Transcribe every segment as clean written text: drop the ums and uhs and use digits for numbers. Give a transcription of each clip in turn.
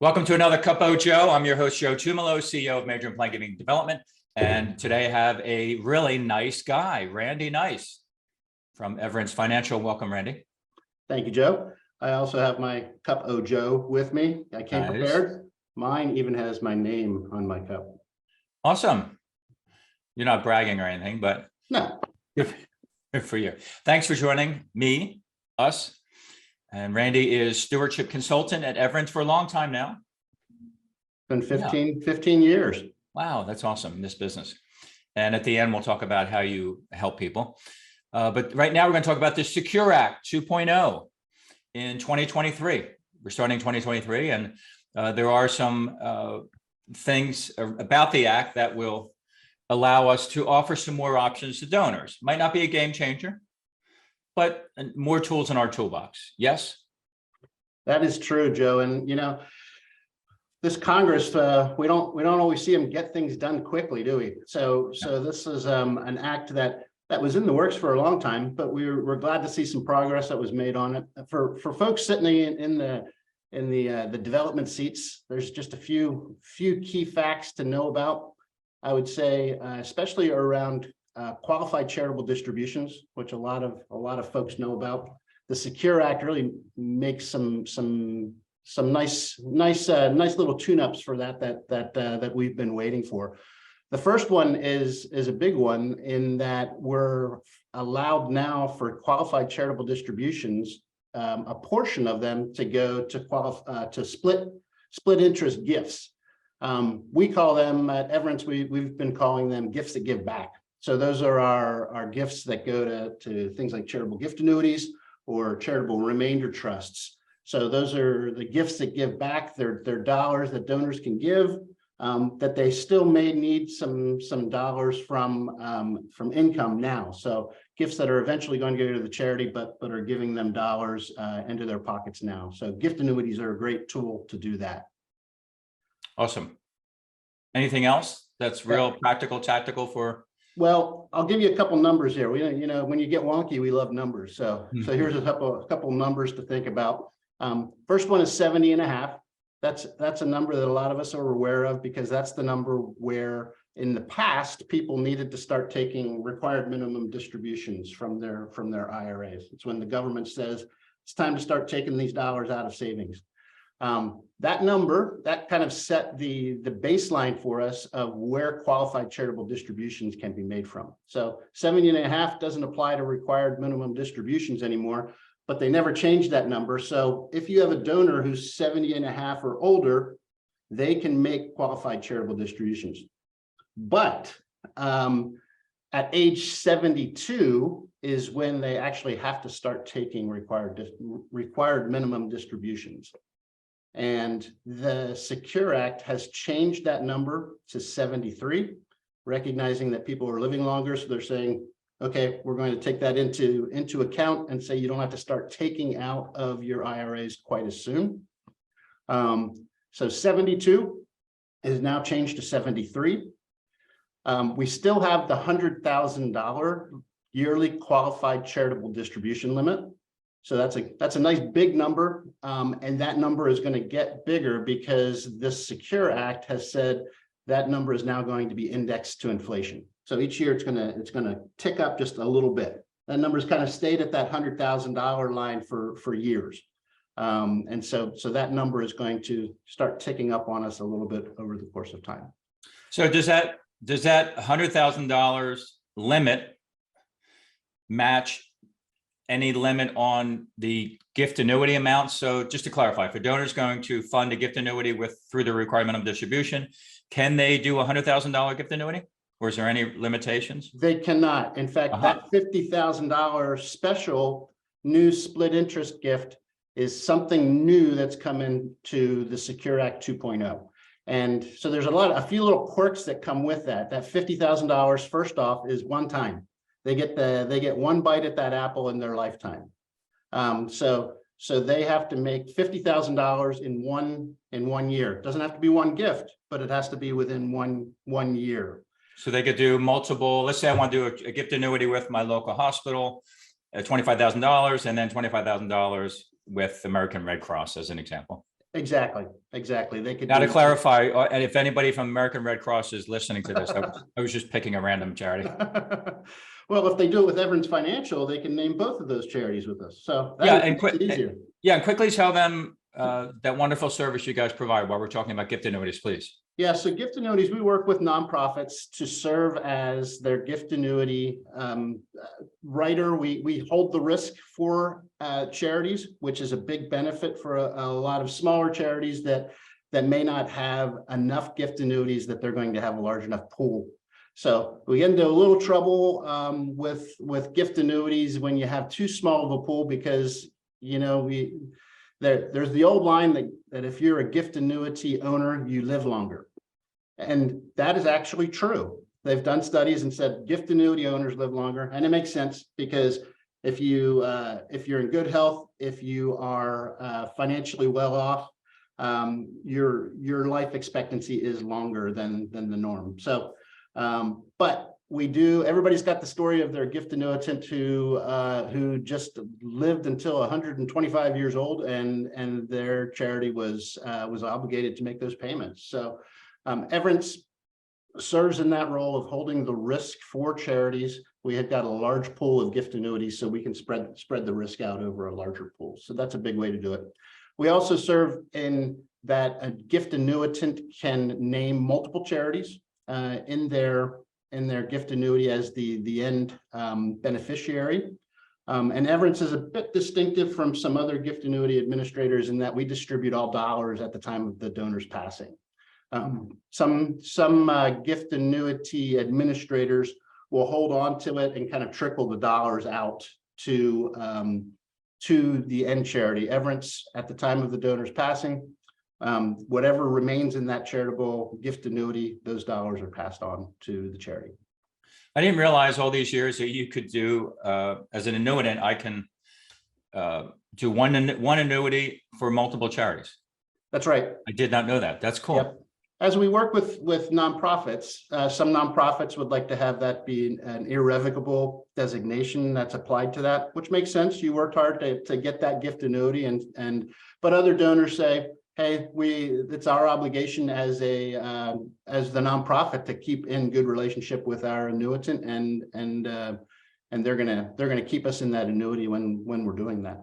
Welcome to another CupoJoe. I'm your host, Joe Tumalo, CEO of Major and Plan Giving Development. And today I have a really nice guy, Randy Nyce from Everence Financial. Welcome, Randy. Thank you, Joe. I also have my CupoJoe with me. I came prepared. Mine even has my name on my cup. Awesome. You're not bragging or anything, but no. Good for you. Thanks for joining us. And Randy is Stewardship Consultant at Everence for a long time now. Been 15 years. Wow, that's awesome in this business. And at the end, we'll talk about how you help people. But right now, we're going to talk about the Secure Act 2.0 in 2023. We're starting 2023, and there are some things about the act that will allow us to offer some more options to donors. Might not be a game changer, but more tools in our toolbox. Yes? That is true, Joe. And, you know, this Congress, we don't always see them get things done quickly, do we? So this is an act that was in the works for a long time, but we're glad to see some progress that was made on it. For folks sitting in the development seats, there's just a few key facts to know about. I would say, especially around qualified charitable distributions, which a lot of folks know about. The Secure Act really makes some nice little tune-ups for that we've been waiting for. The first one is a big one in that we're allowed now for qualified charitable distributions, a portion of them to go to split interest gifts. We call them at Everence, we've been calling them gifts that give back. So those are our gifts that go to things like charitable gift annuities or charitable remainder trusts. So those are the gifts that give back. They're dollars that donors can give, that they still may need some dollars from income now. So gifts that are eventually going to go to the charity, but are giving them dollars into their pockets now. So gift annuities are a great tool to do that. Awesome. Anything else that's real practical, tactical for? Well, I'll give you a couple numbers here. You know, when you get wonky, we love numbers. So here's a couple numbers to think about. First one is 70.5. That's a number that a lot of us are aware of because that's the number where in the past people needed to start taking required minimum distributions from their IRAs. It's when the government says it's time to start taking these dollars out of savings. That number, that kind of set the baseline for us of where qualified charitable distributions can be made from. So 70.5 doesn't apply to required minimum distributions anymore, but they never changed that number. So if you have a donor who's 70.5 or older, they can make qualified charitable distributions. But at age 72 is when they actually have to start taking required minimum distributions. And the Secure Act has changed that number to 73, recognizing that people are living longer. So they're saying, okay, we're going to take that into account and say you don't have to start taking out of your IRAs quite as soon. So 72 is now changed to 73. We still have the $100,000 yearly qualified charitable distribution limit. So that's a nice big number, and that number is going to get bigger because this Secure Act has said that number is now going to be indexed to inflation. So each year it's going to tick up just a little bit. That number's kind of stayed at that $100,000 line for years, and so that number is going to start ticking up on us a little bit over the course of time. So does that $100,000 limit match any limit on the gift annuity amount? So just to clarify, if a donor is going to fund a gift annuity through the required minimum distribution, can they do a $100,000 gift annuity, or is there any limitations? They cannot. In fact, that $50,000 special new split interest gift is something new that's come into the Secure Act 2.0. And so there's a few little quirks that come with that. That $50,000 first off is one time. They get one bite at that apple in their lifetime. So they have to make $50,000 in one year. It doesn't have to be one gift, but it has to be within one year. So they could do multiple. Let's say I want to do a gift annuity with my local hospital, $25,000, and then $25,000 with American Red Cross, as an example. Exactly. They could Now to do. clarify, and if anybody from American Red Cross is listening to this, I was just picking a random charity. Well, if they do it with Everence Financial, they can name both of those charities with us. So Yeah, that and makes it easier. and quickly tell them that wonderful service you guys provide while we're talking about gift annuities, please. Yeah, so gift annuities, we work with nonprofits to serve as their gift annuity writer. We hold the risk for charities, which is a big benefit for a lot of smaller charities that may not have enough gift annuities that they're going to have a large enough pool. So we get into a little trouble with gift annuities when you have too small of a pool, because there's the old line that if you're a gift annuity owner, you live longer. And that is actually true. They've done studies and said gift annuity owners live longer. And it makes sense, because if you're in good health, if you are financially well off, your life expectancy is longer than the norm. So, but everybody's got the story of their gift annuitant who just lived until 125 years old, and their charity was obligated to make those payments. So Everence serves in that role of holding the risk for charities. We have got a large pool of gift annuities, so we can spread the risk out over a larger pool. So that's a big way to do it. We also serve in that a gift annuitant can name multiple charities in their gift annuity as the end beneficiary. And Everence is a bit distinctive from some other gift annuity administrators in that we distribute all dollars at the time of the donor's passing. Some gift annuity administrators will hold on to it and kind of trickle the dollars out to the end charity. Everence, at the time of the donor's passing, whatever remains in that charitable gift annuity, those dollars are passed on to the charity. I didn't realize all these years that you could do, as an annuitant, I can do one annuity for multiple charities. That's right. I did not know that. That's cool. Yep. As we work with nonprofits, some nonprofits would like to have that be an irrevocable designation that's applied to that, which makes sense. You worked hard to get that gift annuity, but other donors say, hey, it's our obligation as the nonprofit to keep in good relationship with our annuitant, and they're gonna keep us in that annuity when we're doing that.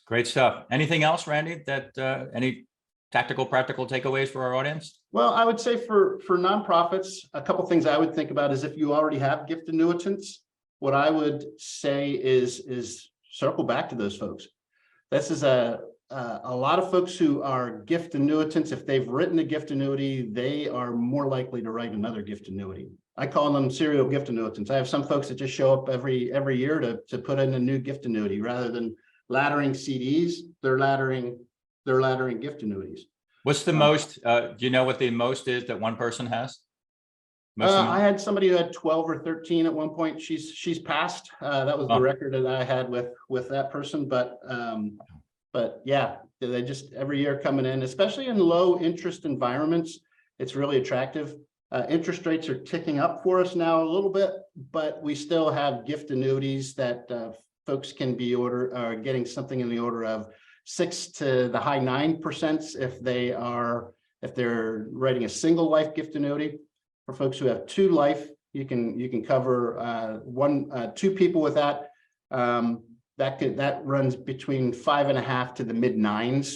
Great stuff. Anything else, Randy, that any tactical, practical takeaways for our audience? Well, I would say for nonprofits, a couple things I would think about is if you already have gift annuitants, what I would say is circle back to those folks. This is a lot of folks who are gift annuitants. If they've written a gift annuity, they are more likely to write another gift annuity. I call them serial gift annuitants. I have some folks that just show up every year to put in a new gift annuity. Rather than laddering CDs, they're laddering gift annuities. What's the most, do you know what the most is that one person has? I had somebody who had 12 or 13 at one point. She's passed. That was the record that I had with that person. But yeah, they just every year coming in, especially in low interest environments, it's really attractive. Interest rates are ticking up for us now a little bit, but we still have gift annuities that folks can be getting something in the order of 6 to the high 9% if they're writing a single life gift annuity. For folks who have 2 life, you can cover 2 people with that. That runs between 5.5 to the mid 9s.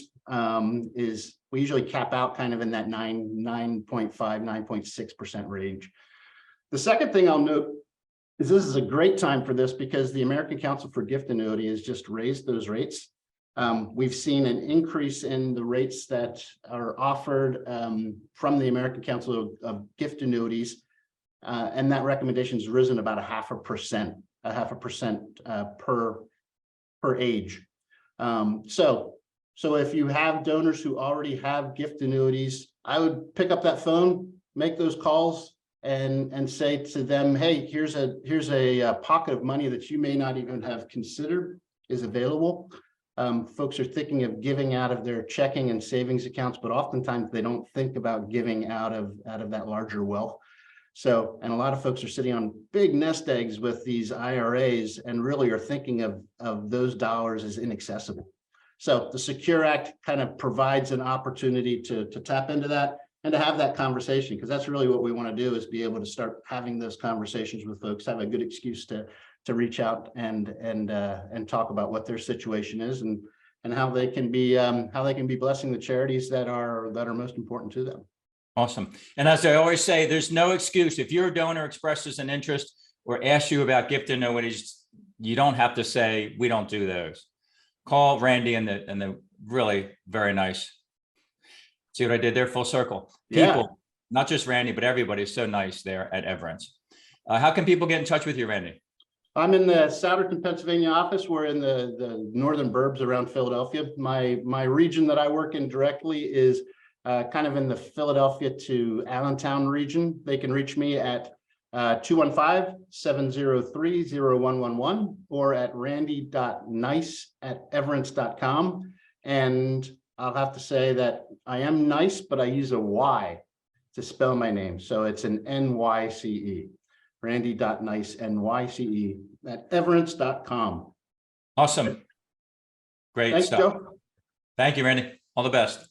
We usually cap out kind of in that 9.5, 9.6% range. The second thing I'll note is this is a great time for this because the American Council for Gift Annuity has just raised those rates. We've seen an increase in the rates that are offered from the American Council of Gift Annuities, and that recommendation has risen about 0.5% per age. So if you have donors who already have gift annuities, I would pick up that phone, make those calls, and say to them, hey, here's a pocket of money that you may not even have considered is available. Folks are thinking of giving out of their checking and savings accounts, but oftentimes they don't think about giving out of that larger wealth. So, and a lot of folks are sitting on big nest eggs with these IRAs and really are thinking of those dollars as inaccessible. So the Secure Act kind of provides an opportunity to tap into that and to have that conversation, because that's really what we want to do, is be able to start having those conversations with folks, have a good excuse to reach out and talk about what their situation is and how they can be blessing the charities that are most important to them. Awesome. And as I always say, there's no excuse. If your donor expresses an interest or asks you about gift annuities, you don't have to say, we don't do those. Call Randy and the really very nice. See what I did there? Full circle. People, Yeah. not just Randy, but everybody is so nice there at Everence. How can people get in touch with you, Randy? I'm in the Souderton, Pennsylvania office. We're in the northern burbs around Philadelphia. My region that I work in directly is kind of in the Philadelphia to Allentown region. They can reach me at 215-703-0111 or at randy.nyce@everence.com. And I'll have to say that I am nice, but I use a Y to spell my name. So it's an N-Y-C-E. Randy.Nyce, N-Y-C-E, at everence.com. Awesome. Great Thanks, stuff. Joe. Thank you, Randy. All the best.